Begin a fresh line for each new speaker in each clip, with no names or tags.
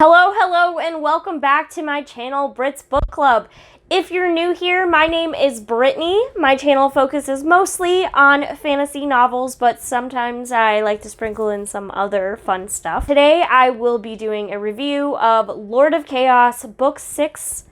Hello, and welcome back to my channel, Brit's Book Club. If you're new here, my name is Brittany. My channel focuses mostly on fantasy novels, but sometimes I like to sprinkle in some other fun stuff. Today, I will be doing a review of Lord of Chaos, Book 6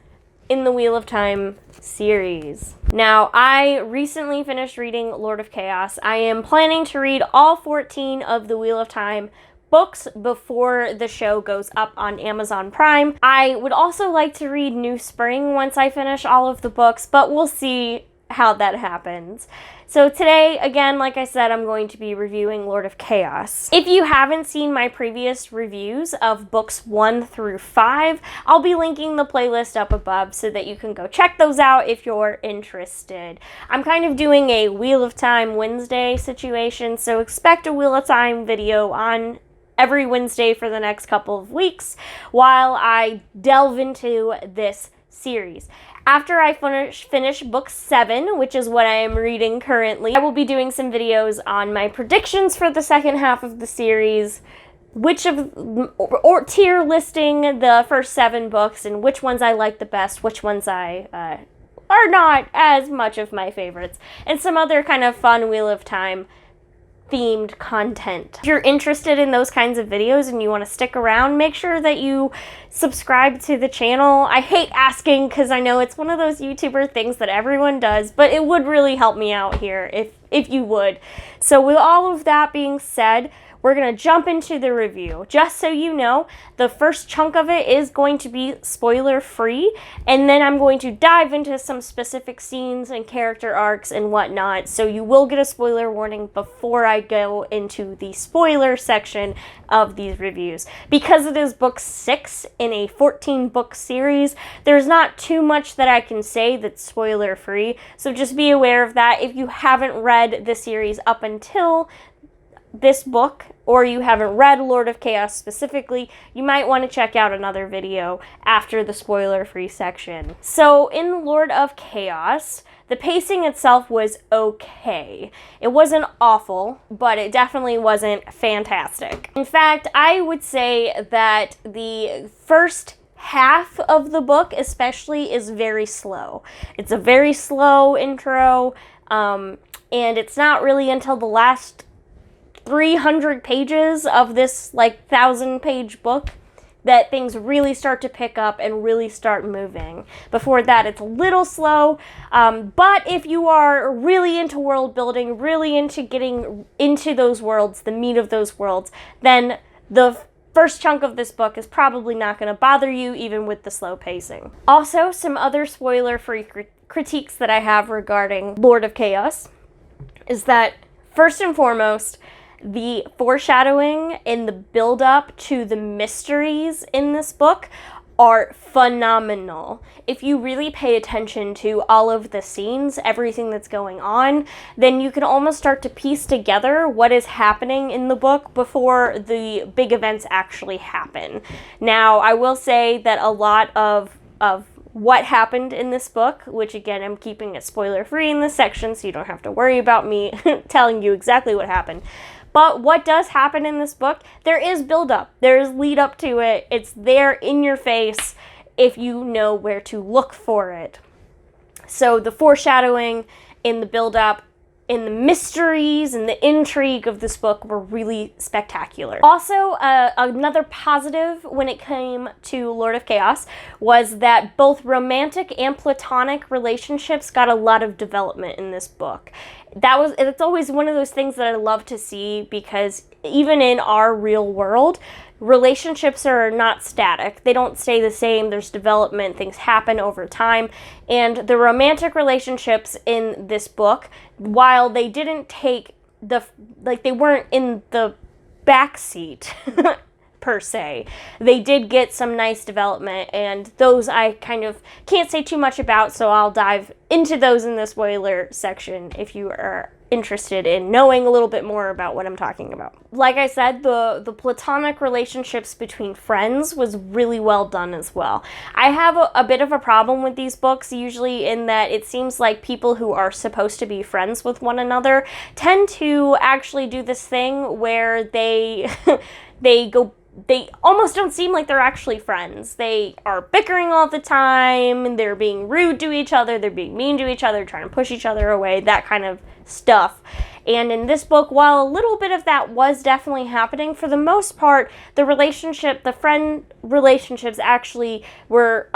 in the Wheel of Time series. Now, I recently finished reading Lord of Chaos. I am planning to read all 14 of the Wheel of Time books before the show goes up on Amazon Prime. I would also like to read New Spring once I finish all of the books, but we'll see how that happens. So today, again, like I said, I'm going to be reviewing Lord of Chaos. If you haven't seen my previous reviews of books 1 through 5, I'll be linking the playlist up above so that you can go check those out if you're interested. I'm kind of doing a Wheel of Time Wednesday situation, so expect a Wheel of Time video on every Wednesday for the next couple of weeks while I delve into this series. After I finish book 7, which is what I am reading currently, I will be doing some videos on my predictions for the second half of the series, or tier listing the first 7 books and which ones I like the best, which ones I are not as much of my favorites, and some other kind of fun Wheel of Time themed content. If you're interested in those kinds of videos and you want to stick around, make sure that you subscribe to the channel. I hate asking because I know it's one of those YouTuber things that everyone does, but it would really help me out here if you would. So with all of that being said, we're going to jump into the review. Just so you know, the first chunk of it is going to be spoiler-free, and then I'm going to dive into some specific scenes and character arcs and whatnot, so you will get a spoiler warning before I go into the spoiler section of these reviews. Because it is book 6 in a 14-book series, there's not too much that I can say that's spoiler-free, so just be aware of that. If you haven't read the series up until this book, or you haven't read Lord of Chaos specifically, you might want to check out another video after the spoiler-free section. So in Lord of Chaos, the pacing itself was okay. It wasn't awful, but it definitely wasn't fantastic. In fact, I would say that the first half of the book especially is very slow. It's a very slow intro, and it's not really until the last 300 pages of this 1,000-page book that things really start to pick up and really start moving. Before that, it's a little slow, but if you are really into world building, really into getting into those worlds, the meat of those worlds, then the first chunk of this book is probably not going to bother you, even with the slow pacing. Also, some other spoiler-free critiques that I have regarding Lord of Chaos is that, first and foremost, the foreshadowing and the build-up to the mysteries in this book are phenomenal. If you really pay attention to all of the scenes, everything that's going on, then you can almost start to piece together what is happening in the book before the big events actually happen. Now, I will say that a lot of what happened in this book, which again, I'm keeping it spoiler-free in this section, so you don't have to worry about me telling you exactly what happened. But what does happen in this book, there is build-up. There is lead-up to it. It's there in your face if you know where to look for it. So the foreshadowing in the build-up, in the mysteries and the intrigue of this book were really spectacular. Also, another positive when it came to Lord of Chaos was that both romantic and platonic relationships got a lot of development in this book. It's always one of those things that I love to see, because even in our real world, relationships are not static. They don't stay the same. There's development. Things happen over time. And the romantic relationships in this book, while they didn't take they weren't in the backseat per se, they did get some nice development, and those I kind of can't say too much about, so I'll dive into those in the spoiler section if you are interested in knowing a little bit more about what I'm talking about. Like I said, the platonic relationships between friends was really well done as well. I have a bit of a problem with these books, usually in that it seems like people who are supposed to be friends with one another tend to actually do this thing where they go they almost don't seem like they're actually friends. They are bickering all the time, they're being rude to each other, they're being mean to each other, trying to push each other away, that kind of stuff. And in this book, while a little bit of that was definitely happening, for the most part, the friend relationships actually were,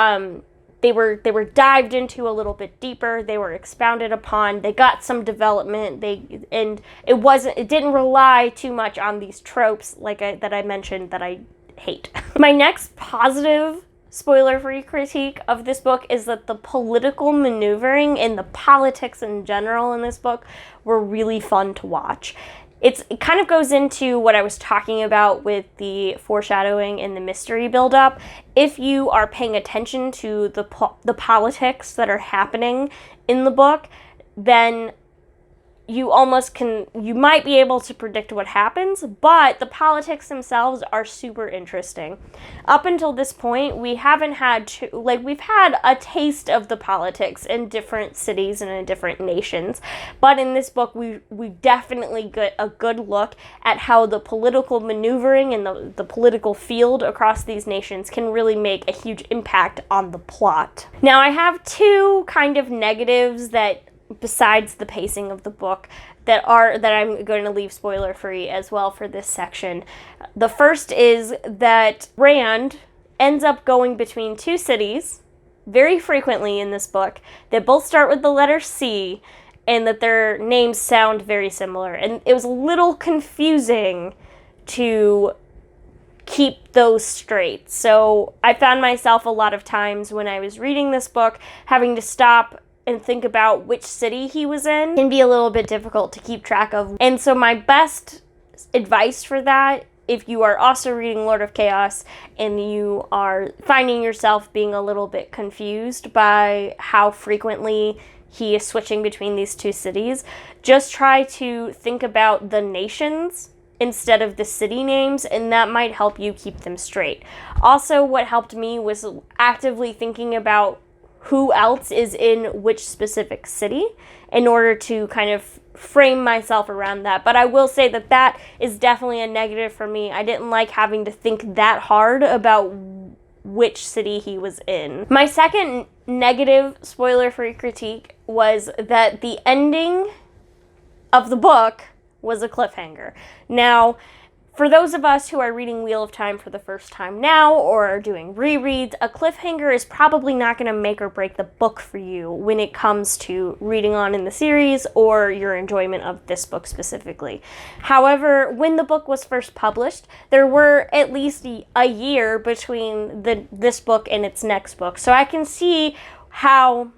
they were dived into a little bit deeper. They were expounded upon. They got some development. It didn't rely too much on these tropes that I mentioned that I hate. My next positive spoiler-free critique of this book is that the political maneuvering and the politics in general in this book were really fun to watch. It kind of goes into what I was talking about with the foreshadowing and the mystery buildup. If you are paying attention to the politics that are happening in the book, then you might be able to predict what happens, but the politics themselves are super interesting. Up until this point, we haven't had we've had a taste of the politics in different cities and in different nations, but in this book, we definitely get a good look at how the political maneuvering and the political field across these nations can really make a huge impact on the plot. Now, I have two kind of negatives that, besides the pacing of the book, that I'm going to leave spoiler free as well for this section. The first is that Rand ends up going between two cities very frequently in this book that both start with the letter C, and that their names sound very similar. And it was a little confusing to keep those straight. So I found myself a lot of times when I was reading this book having to stop and think about which city he was in. It can be a little bit difficult to keep track of. And so my best advice for that, if you are also reading Lord of Chaos and you are finding yourself being a little bit confused by how frequently he is switching between these two cities, just try to think about the nations instead of the city names, and that might help you keep them straight. Also, what helped me was actively thinking about who else is in which specific city in order to kind of frame myself around that. But I will say that is definitely a negative for me. I didn't like having to think that hard about which city he was in. My second negative spoiler-free critique was that the ending of the book was a cliffhanger. Now, for those of us who are reading Wheel of Time for the first time now or are doing rereads, a cliffhanger is probably not going to make or break the book for you when it comes to reading on in the series or your enjoyment of this book specifically. However, when the book was first published, there were at least a year between this book and its next book. So I can see how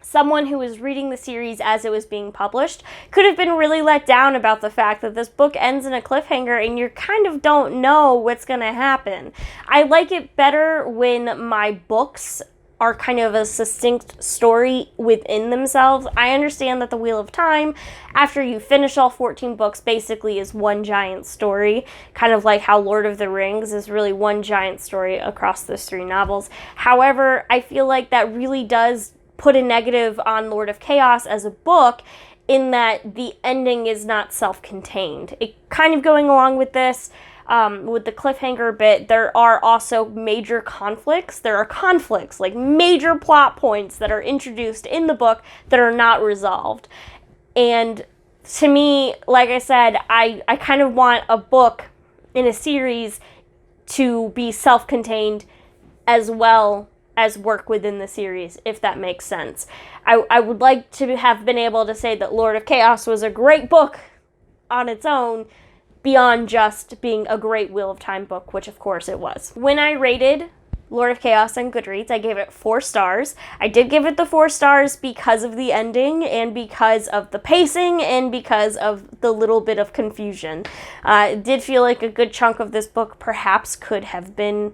someone who was reading the series as it was being published could have been really let down about the fact that this book ends in a cliffhanger and you kind of don't know what's going to happen. I like it better when my books are kind of a succinct story within themselves. I understand that the Wheel of Time, after you finish all 14 books, basically is one giant story, kind of like how Lord of the Rings is really one giant story across those 3 novels. However, I feel like that really does put a negative on Lord of Chaos as a book in that the ending is not self-contained. It kind of going along with this, with the cliffhanger bit, there are also major conflicts. There are conflicts, like major plot points that are introduced in the book that are not resolved. And to me, like I said, I kind of want a book in a series to be self-contained as well as work within the series, if that makes sense. I would like to have been able to say that Lord of Chaos was a great book on its own, beyond just being a great Wheel of Time book, which of course it was. When I rated Lord of Chaos on Goodreads, I gave it 4 stars. I did give it the 4 stars because of the ending and because of the pacing and because of the little bit of confusion. It did feel like a good chunk of this book perhaps could have been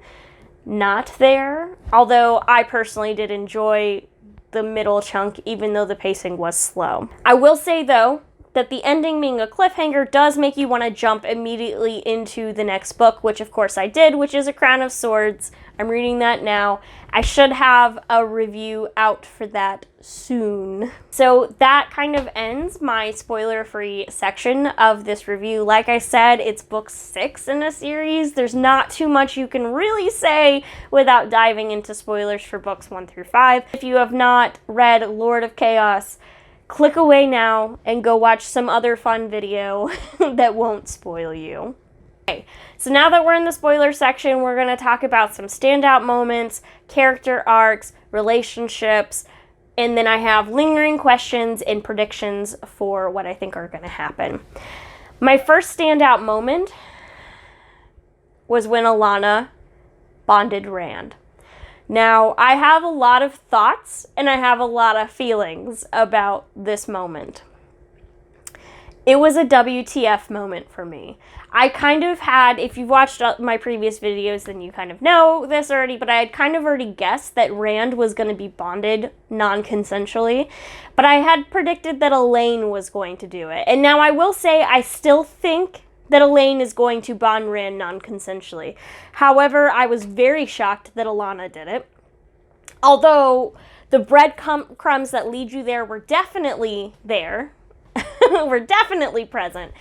not there, although I personally did enjoy the middle chunk, even though the pacing was slow. I will say, though, that the ending being a cliffhanger does make you want to jump immediately into the next book, which of course I did, which is A Crown of Swords. I'm reading that now. I should have a review out for that soon. So that kind of ends my spoiler-free section of this review. Like I said, it's book 6 in a series. There's not too much you can really say without diving into spoilers for books 1 through 5. If you have not read Lord of Chaos, click away now and go watch some other fun video that won't spoil you. Okay, so now that we're in the spoiler section, we're going to talk about some standout moments, character arcs, relationships, and then I have lingering questions and predictions for what I think are going to happen. My first standout moment was when Lana bonded Rand. Now, I have a lot of thoughts and I have a lot of feelings about this moment. It was a WTF moment for me. I kind of had, if you've watched my previous videos, then you kind of know this already, but I had kind of already guessed that Rand was going to be bonded non-consensually, but I had predicted that Elaine was going to do it. And now I will say I still think that Elaine is going to bond Rand non-consensually. However, I was very shocked that Lana did it. Although the breadcrumbs that lead you there were definitely there, were definitely present.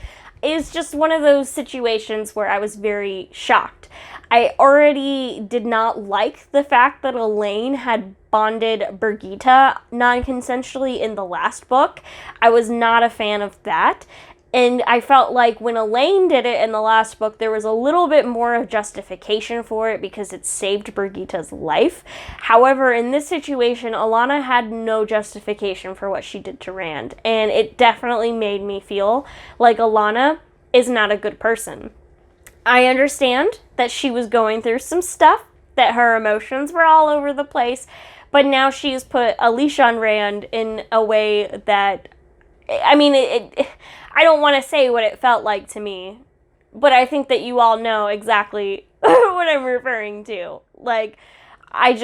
It's just one of those situations where I was very shocked. I already did not like the fact that Elaine had bonded Birgitta non-consensually in the last book. I was not a fan of that. And I felt like when Elaine did it in the last book, there was a little bit more of justification for it because it saved Birgitta's life. However, in this situation, Lana had no justification for what she did to Rand. And it definitely made me feel like Lana is not a good person. I understand that she was going through some stuff, that her emotions were all over the place, but now she's put a leash on Rand in a way that, I mean, I don't want to say what it felt like to me, but I think that you all know exactly what I'm referring to. Like, I've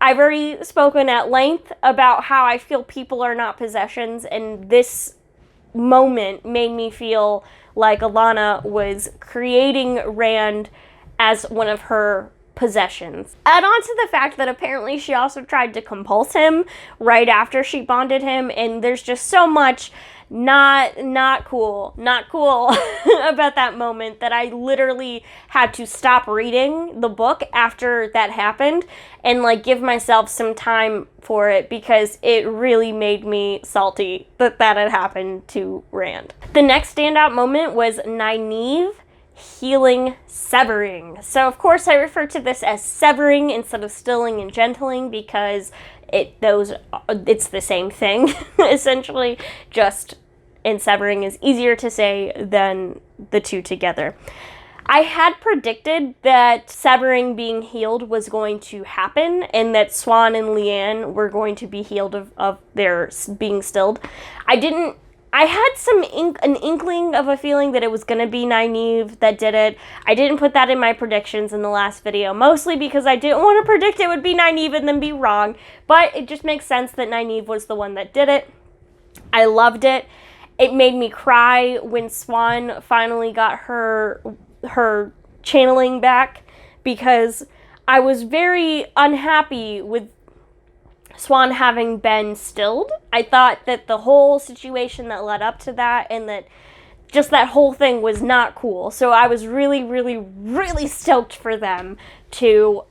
already spoken at length about how I feel people are not possessions, and this moment made me feel like Lana was creating Rand as one of her possessions. Add on to the fact that apparently she also tried to compulse him right after she bonded him, and there's just so much not cool about that moment that I literally had to stop reading the book after that happened and like give myself some time for it because it really made me salty that had happened to Rand. The next standout moment was Nynaeve healing severing. So of course I refer to this as severing instead of stilling and gentling because it's the same thing essentially, just and severing is easier to say than the two together. I had predicted that severing being healed was going to happen and that Swan and Leanne were going to be healed of their being stilled. I had an inkling of a feeling that it was going to be Nynaeve that did it. I didn't put that in my predictions in the last video, mostly because I didn't want to predict it would be Nynaeve and then be wrong, but it just makes sense that Nynaeve was the one that did it. I loved it. It made me cry when Swan finally got her channeling back because I was very unhappy with Swan having been stilled. I thought that the whole situation that led up to that and that just that whole thing was not cool. So I was really, really, really stoked for them to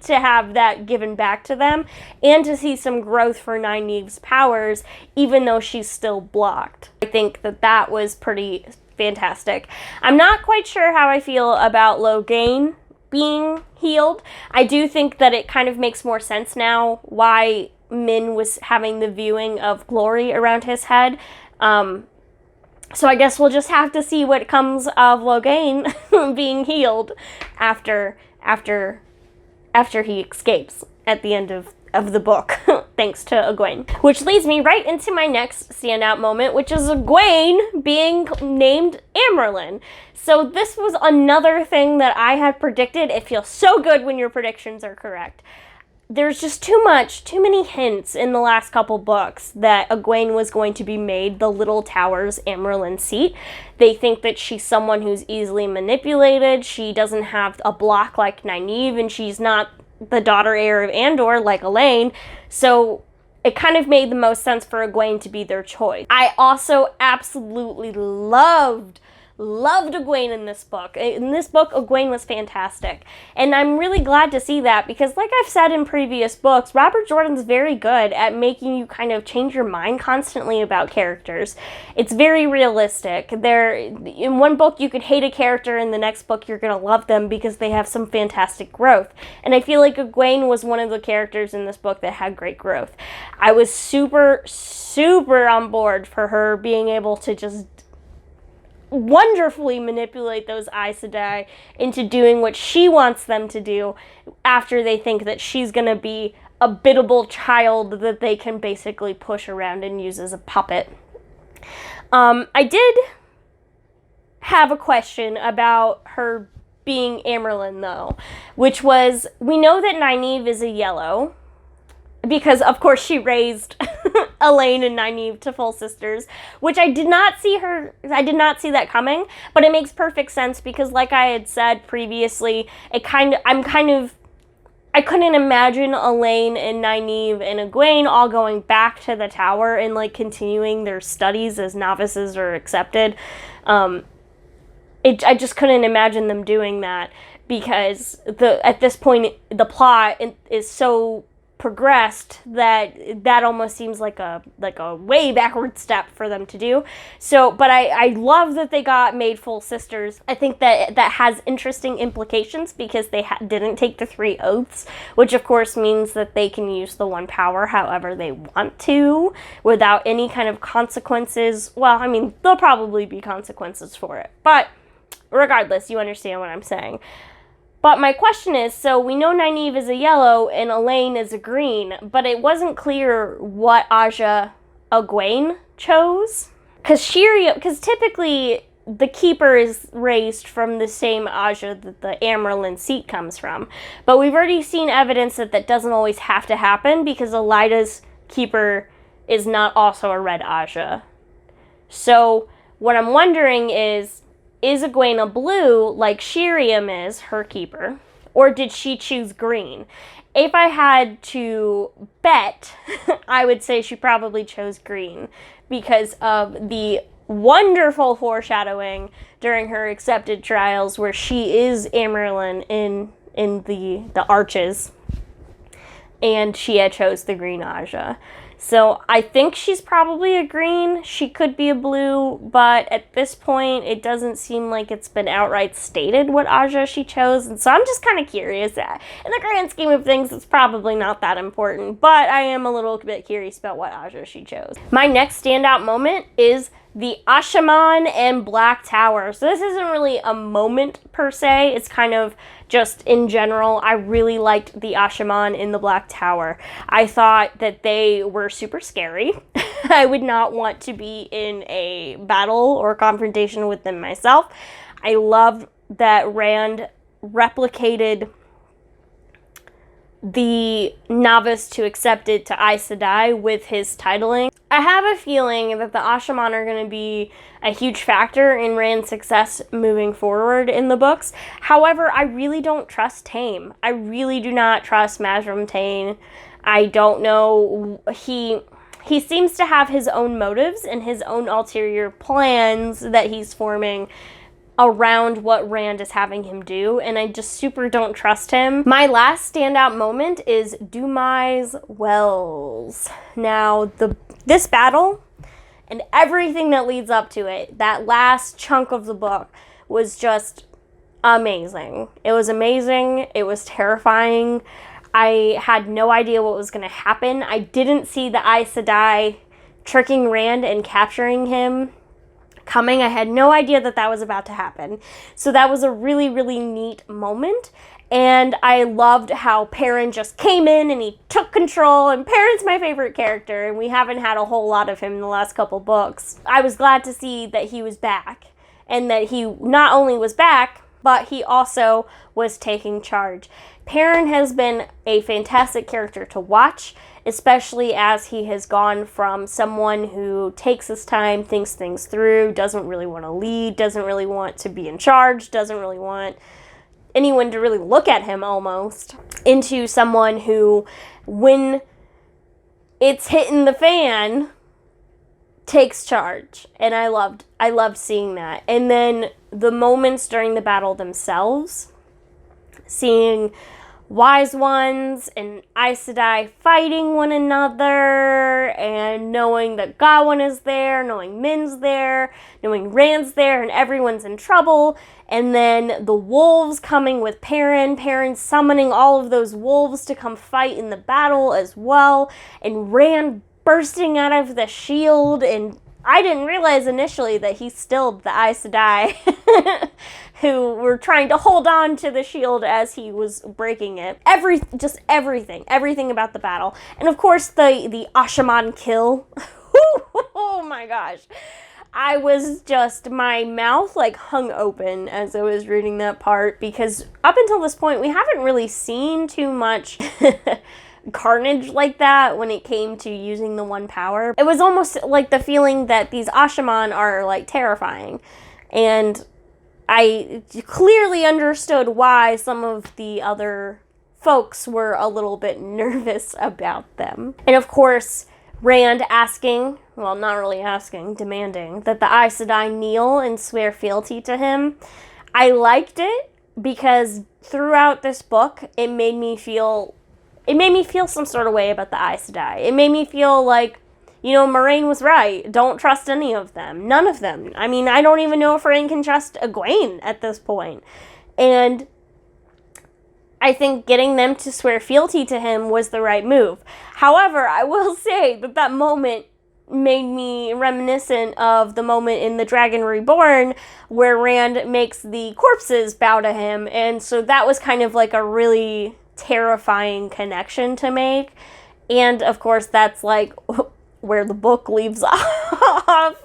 to have that given back to them and to see some growth for Nynaeve's powers, even though she's still blocked. I think that was pretty fantastic. I'm not quite sure how I feel about Logain being healed. I do think that it kind of makes more sense now why Min was having the viewing of glory around his head. So I guess we'll just have to see what comes of Logain being healed after he escapes at the end of the book, thanks to Egwene. Which leads me right into my next standout moment, which is Egwene being named Amyrlin. So this was another thing that I had predicted. It feels so good when your predictions are correct. there's just too many hints in the last couple books that Egwene was going to be made the Little Tower's Amyrlin seat. They think that she's someone who's easily manipulated. She doesn't have a block like Nynaeve, and she's not the daughter heir of Andor like Elaine. So it kind of made the most sense for Egwene to be their choice. I also absolutely loved Egwene in this book. In this book, Egwene was fantastic. And I'm really glad to see that because, like I've said in previous books, Robert Jordan's very good at making you kind of change your mind constantly about characters. It's very realistic. In one book, you could hate a character, in the next book, you're going to love them because they have some fantastic growth. And I feel like Egwene was one of the characters in this book that had great growth. I was super, super on board for her being able to just wonderfully manipulate those Aes Sedai into doing what she wants them to do after they think that she's going to be a biddable child that they can basically push around and use as a puppet. I did have a question about her being Amyrlin, though, which was, we know that Nynaeve is a yellow, because, of course, she raised Elaine and Nynaeve to full sisters, which I did not see that coming, but it makes perfect sense because, like I had said previously, I couldn't imagine Elaine and Nynaeve and Egwene all going back to the tower and, like, continuing their studies as novices or accepted. I just couldn't imagine them doing that because at this point, the plot is so progressed that almost seems like a way backward step for them to do. So, but I love that they got made full sisters. I think that has interesting implications because they didn't take the 3 oaths, which of course means that they can use the one power however they want to without any kind of consequences. Well, I mean, there'll probably be consequences for it, but regardless, you understand what I'm saying. But my question is, so we know Nynaeve is a yellow and Elaine is a green, but it wasn't clear what Aja Egwene chose. Because typically the Keeper is raised from the same Aja that the Amyrlin seat comes from. But we've already seen evidence that doesn't always have to happen because Elida's Keeper is not also a red Aja. So what I'm wondering is Egwene a blue like Shiriam is, her keeper, or did she choose green? If I had to bet, I would say she probably chose green because of the wonderful foreshadowing during her accepted trials where she is Amyrlin in the arches, and she had chose the green Aja. So I think she's probably a green. She could be a blue, but at this point, it doesn't seem like it's been outright stated what Aja she chose. And so I'm just kind of curious. In the grand scheme of things, it's probably not that important, but I am a little bit curious about what Aja she chose. My next standout moment is the Ashiman and Black Tower. So this isn't really a moment per se. It's kind of just in general. I really liked the Ashiman in the Black Tower. I thought that they were super scary. I would not want to be in a battle or confrontation with them myself. I loved that Rand replicated the novice to accepted to Aes Sedai with his titling. I have a feeling that the Ashiman are going to be a huge factor in Rand's success moving forward in the books. However, I really don't trust Tame. I really do not trust Mazrim Taine. I don't know. He seems to have his own motives and his own ulterior plans that he's forming around what Rand is having him do, and I just super don't trust him. My last standout moment is Dumas Wells. Now, this battle and everything that leads up to it, that last chunk of the book, was just amazing. It was amazing. It was terrifying. I had no idea what was going to happen. I didn't see the Aes Sedai tricking Rand and capturing him coming. I had no idea that was about to happen. So that was a really, really neat moment. And I loved how Perrin just came in and he took control. And Perrin's my favorite character, and we haven't had a whole lot of him in the last couple books. I was glad to see that he was back, and that he not only was back, but he also was taking charge. Perrin has been a fantastic character to watch, especially as he has gone from someone who takes his time, thinks things through, doesn't really want to lead, doesn't really want to be in charge, doesn't really want anyone to really look at him almost, into someone who, when it's hitting the fan, takes charge. And I loved seeing that. And then the moments during the battle themselves, seeing Wise Ones and Aes Sedai fighting one another, and knowing that Gawain is there, knowing Min's there, knowing Rand's there, and everyone's in trouble, and then the wolves coming with Perrin summoning all of those wolves to come fight in the battle as well, and Rand bursting out of the shield, and I didn't realize initially that he stilled the Aes Sedai who were trying to hold on to the shield as he was breaking it. Everything about the battle. And of course the Ashiman kill. Oh my gosh. I was just, my mouth like hung open as I was reading that part, because up until this point we haven't really seen too much carnage like that when it came to using the one power. It was almost like the feeling that these Ashiman are like terrifying, and I clearly understood why some of the other folks were a little bit nervous about them. And of course, Rand demanding that the Aes Sedai kneel and swear fealty to him. I liked it because throughout this book, it made me feel some sort of way about the Aes Sedai. It made me feel like, you know, Moiraine was right. Don't trust any of them. None of them. I mean, I don't even know if Moiraine can trust Egwene at this point. And I think getting them to swear fealty to him was the right move. However, I will say that moment made me reminiscent of the moment in The Dragon Reborn where Rand makes the corpses bow to him. And so that was kind of like a really terrifying connection to make. And of course, that's like where the book leaves off.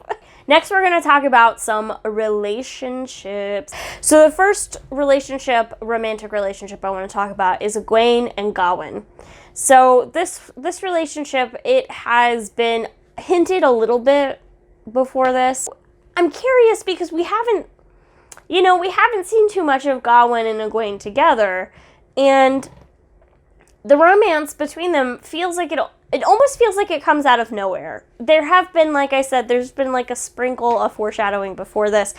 Next, we're going to talk about some relationships. So the first romantic relationship I want to talk about is Gwen and Gawain. So this relationship, it has been hinted a little bit before this. I'm curious because we haven't seen too much of Gawain and Egwene together, and the romance between them feels like it almost feels like it comes out of nowhere. There have been, like I said, there's been like a sprinkle of foreshadowing before this,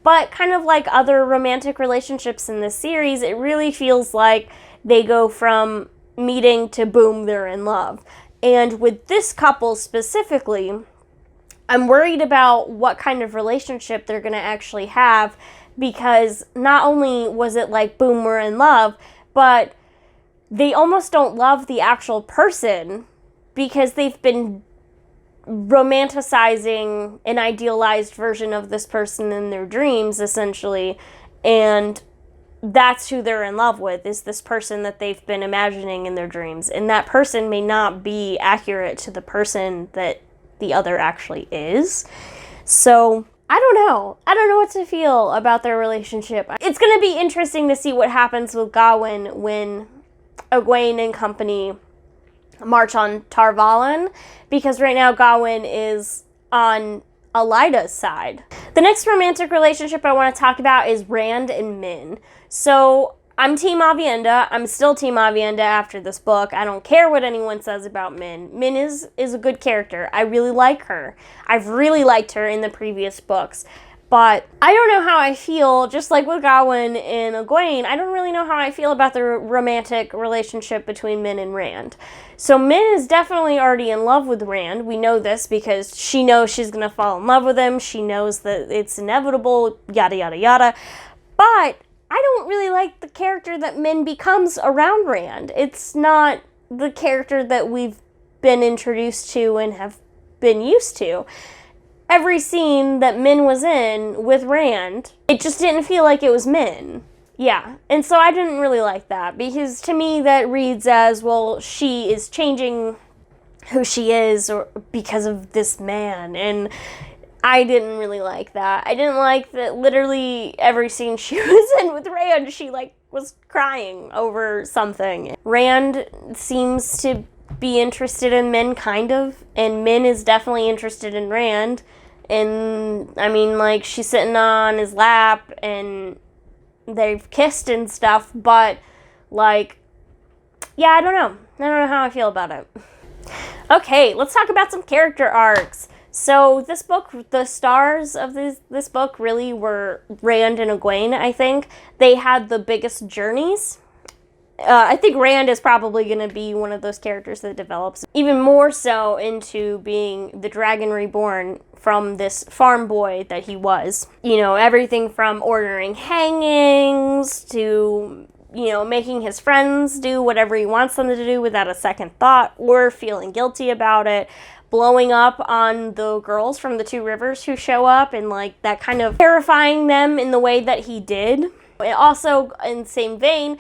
but kind of like other romantic relationships in this series, it really feels like they go from meeting to boom, they're in love. And with this couple specifically, I'm worried about what kind of relationship they're going to actually have, because not only was it like boom, we're in love, but they almost don't love the actual person, because they've been romanticizing an idealized version of this person in their dreams, essentially, and that's who they're in love with, is this person that they've been imagining in their dreams, and that person may not be accurate to the person that the other actually is. So I don't know what to feel about their relationship. It's going to be interesting to see what happens with Gawain when Egwene and company march on Tar Valon, because right now Gawain is on Elida's side. The next romantic relationship I want to talk about is Rand and Min. So I'm Team Aviendha. I'm still Team Aviendha after this book. I don't care what anyone says about Min. Min is a good character. I really like her. I've really liked her in the previous books. But I don't know how I feel, just like with Gawain and Egwene, I don't really know how I feel about the romantic relationship between Min and Rand. So Min is definitely already in love with Rand. We know this because she knows she's going to fall in love with him. She knows that it's inevitable, yada, yada, yada. But I don't really like the character that Min becomes around Rand. It's not the character that we've been introduced to and have been used to. Every scene that Min was in with Rand, it just didn't feel like it was Min. Yeah, and so I didn't really like that, because to me that reads as, well, she is changing who she is or because of this man, and I didn't really like that. I didn't like that literally every scene she was in with Rand, she like was crying over something. Rand seems to be interested in Min, kind of, and Min is definitely interested in Rand. And I mean, like, she's sitting on his lap and they've kissed and stuff, but like, yeah, I don't know how I feel about it. Okay, let's talk about some character arcs. So this book, the stars of this book really were Rand and Egwene, I think. They had the biggest journeys. I think Rand is probably going to be one of those characters that develops even more so into being the Dragon Reborn from this farm boy that he was. You know, everything from ordering hangings to, you know, making his friends do whatever he wants them to do without a second thought or feeling guilty about it. Blowing up on the girls from the Two Rivers who show up and like that kind of terrifying them in the way that he did. Also, in the same vein,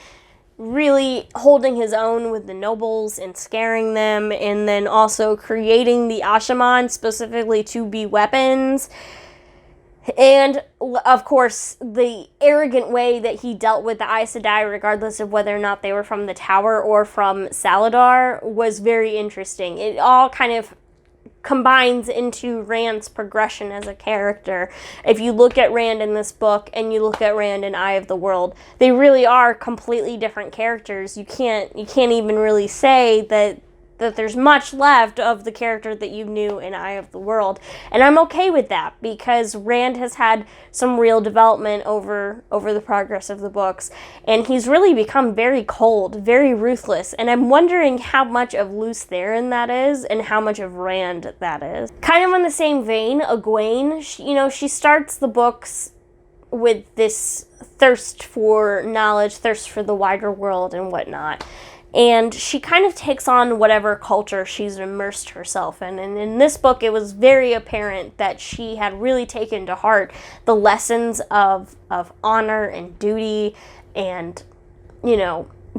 really holding his own with the nobles and scaring them, and then also creating the Ashiman specifically to be weapons. And, of course, the arrogant way that he dealt with the Aes Sedai, regardless of whether or not they were from the Tower or from Saladar, was very interesting. It all kind of combines into Rand's progression as a character. If you look at Rand in this book and you look at Rand in Eye of the World, they really are completely different characters. You can't even really say that there's much left of the character that you knew in Eye of the World. And I'm okay with that because Rand has had some real development over the progress of the books. And he's really become very cold, very ruthless. And I'm wondering how much of Luce Theron that is and how much of Rand that is. Kind of in the same vein, Egwene, she starts the books with this thirst for knowledge, thirst for the wider world and whatnot. And she kind of takes on whatever culture she's immersed herself in. And in this book, it was very apparent that she had really taken to heart the lessons of honor and duty and,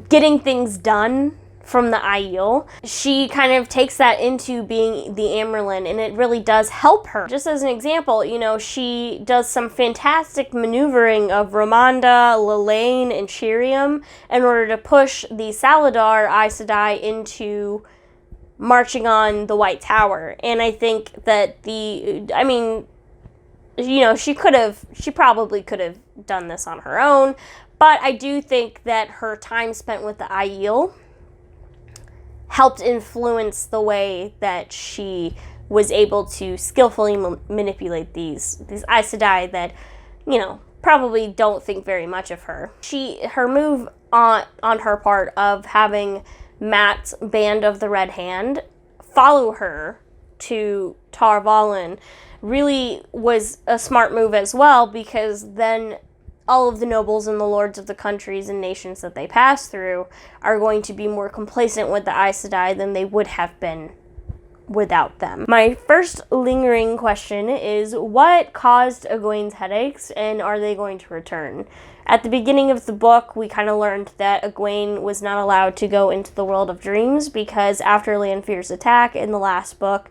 getting things done from the Aiel. She kind of takes that into being the Amyrlin, and it really does help her. Just as an example, she does some fantastic maneuvering of Ramonda, Lelaine, and Shiriam in order to push the Saladar Aes Sedai into marching on the White Tower. And I think that she probably could have done this on her own, but I do think that her time spent with the Aiel helped influence the way that she was able to skillfully manipulate these Aes Sedai that, probably don't think very much of her. Her move on her part of having Mat's Band of the Red Hand follow her to Tar Valon really was a smart move as well, because then all of the nobles and the lords of the countries and nations that they pass through are going to be more complacent with the Aes Sedai than they would have been without them. My first lingering question is, what caused Egwene's headaches, and are they going to return? At the beginning of the book, we kind of learned that Egwene was not allowed to go into the world of dreams because after Lanfear's attack in the last book,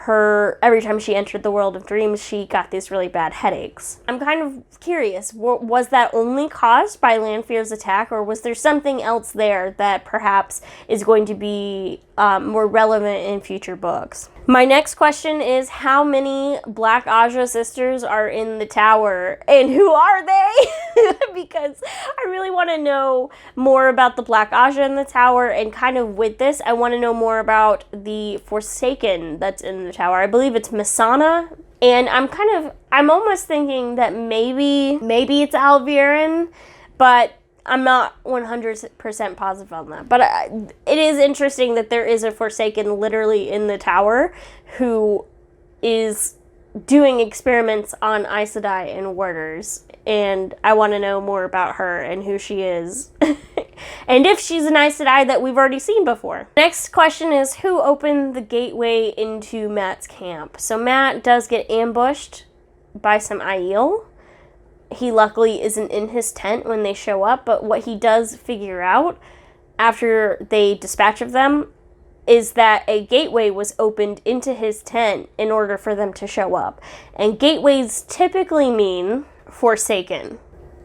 every time she entered the world of dreams, she got these really bad headaches. I'm kind of curious, was that only caused by Lanfear's attack, or was there something else there that perhaps is going to be more relevant in future books? My next question is, how many Black Aja sisters are in the tower, and who are they? Because I really want to know more about the Black Aja in the tower, and kind of with this, I want to know more about the Forsaken that's in the tower. I believe it's Missana, and I'm almost thinking that maybe it's Alviren, but I'm not 100% positive on that. But it is interesting that there is a Forsaken literally in the tower who is doing experiments on Aes Sedai and warders. And I want to know more about her and who she is. And if she's an Aes Sedai that we've already seen before. Next question is, who opened the gateway into Mat's camp? So Mat does get ambushed by some Aiel. He luckily isn't in his tent when they show up, but what he does figure out after they dispatch of them is that a gateway was opened into his tent in order for them to show up. And gateways typically mean Forsaken.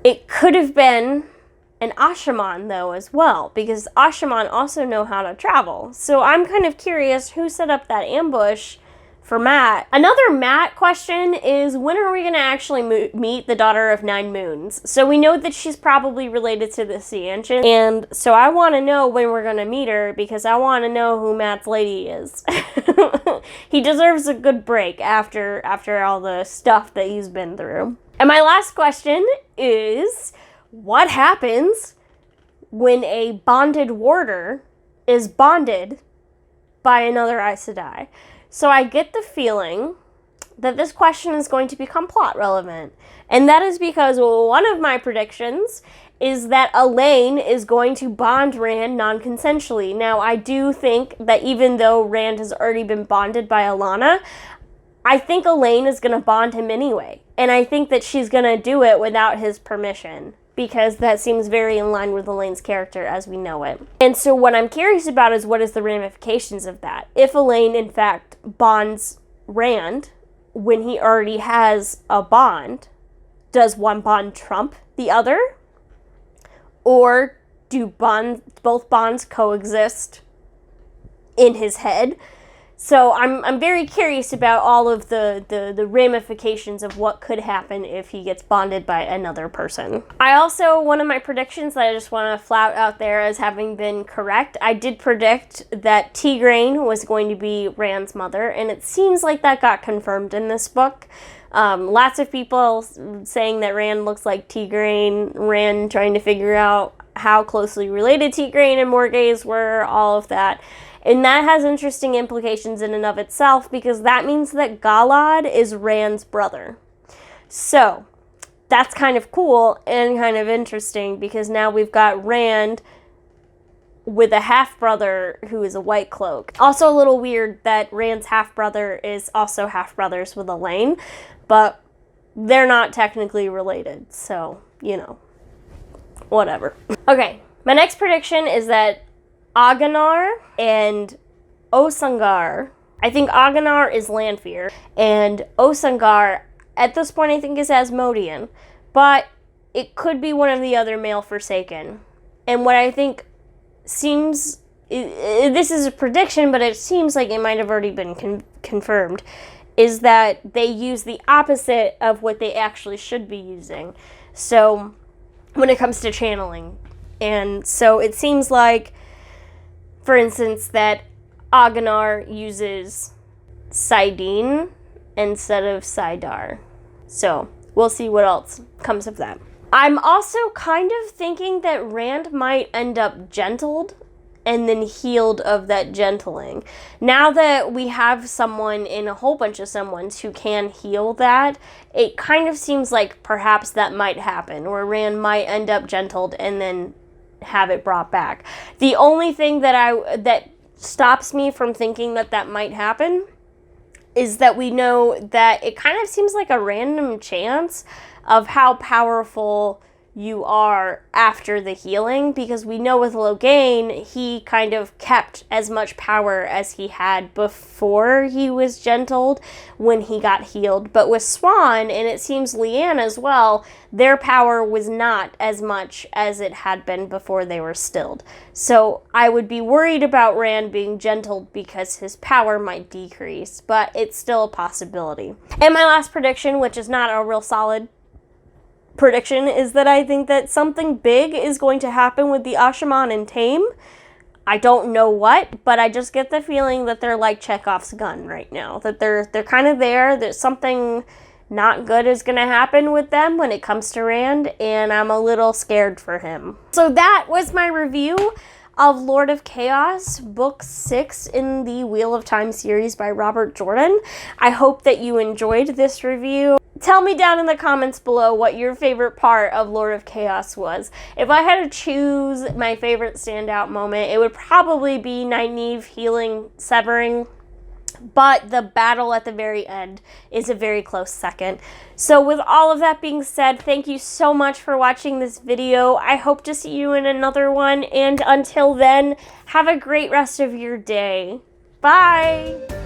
It could have been an Ashiman, though, as well, because Ashiman also know how to travel. So I'm kind of curious who set up that ambush for Matt. Another Matt question is, when are we going to actually meet the daughter of 9 moons? So we know that she's probably related to the Sea Ancient, and so I want to know when we're going to meet her, because I want to know who Matt's lady is. He deserves a good break after all the stuff that he's been through. And my last question is, what happens when a bonded warder is bonded by another Aes Sedai? So I get the feeling that this question is going to become plot relevant. And that is because one of my predictions is that Elaine is going to bond Rand non-consensually. Now, I do think that even though Rand has already been bonded by Lana, I think Elaine is going to bond him anyway. And I think that she's going to do it without his permission, because that seems very in line with Elaine's character as we know it. And so what I'm curious about is, what is the ramifications of that? If Elaine, in fact, bonds Rand when he already has a bond, does one bond trump the other? Or do both bonds coexist in his head? So I'm very curious about all of the ramifications of what could happen if he gets bonded by another person. I also, one of my predictions that I just want to flout out there as having been correct, I did predict that Tigraine was going to be Rand's mother, and it seems like that got confirmed in this book. Lots of people saying that Rand looks like Tigraine, Rand trying to figure out how closely related Tigraine and Morgase were, all of that. And that has interesting implications in and of itself, because that means that Galad is Rand's brother. So that's kind of cool and kind of interesting, because now we've got Rand with a half-brother who is a White Cloak. Also a little weird that Rand's half-brother is also half-brothers with Elaine, but they're not technically related, so, you know, whatever. Okay, my next prediction is that Aganar and Osangar, I think Aganar is Lanfear, and Osangar, at this point, I think is Asmodean, but it could be one of the other male Forsaken. And what I think seems, this is a prediction, but it seems like it might have already been confirmed, is that they use the opposite of what they actually should be using. So, when it comes to channeling. And so it seems like, for instance, that Aganar uses Saidin instead of Saidar. So we'll see what else comes of that. I'm also kind of thinking that Rand might end up gentled and then healed of that gentling. Now that we have someone in a whole bunch of someones who can heal that, it kind of seems like perhaps that might happen, where Rand might end up gentled and then have it brought back. The only thing that stops me from thinking that that might happen is that we know that it kind of seems like a random chance of how powerful you are after the healing, because we know with Logain, he kind of kept as much power as he had before he was gentled when he got healed. But with Swan, and it seems Leanne as well, their power was not as much as it had been before they were stilled. So I would be worried about Rand being gentled because his power might decrease, but it's still a possibility. And my last prediction, which is not a real solid prediction, is that I think that something big is going to happen with the Ashiman and Tame. I don't know what, but I just get the feeling that they're like Chekhov's gun right now. That they're kind of there. There's something not good is going to happen with them when it comes to Rand, and I'm a little scared for him. So that was my review of Lord of Chaos, Book 6 in the Wheel of Time series by Robert Jordan. I hope that you enjoyed this review. Tell me down in the comments below what your favorite part of Lord of Chaos was. If I had to choose my favorite standout moment, it would probably be Nynaeve healing, severing but the battle at the very end is a very close second. So with all of that being said, thank you so much for watching this video. I hope to see you in another one, and until then, have a great rest of your day. Bye!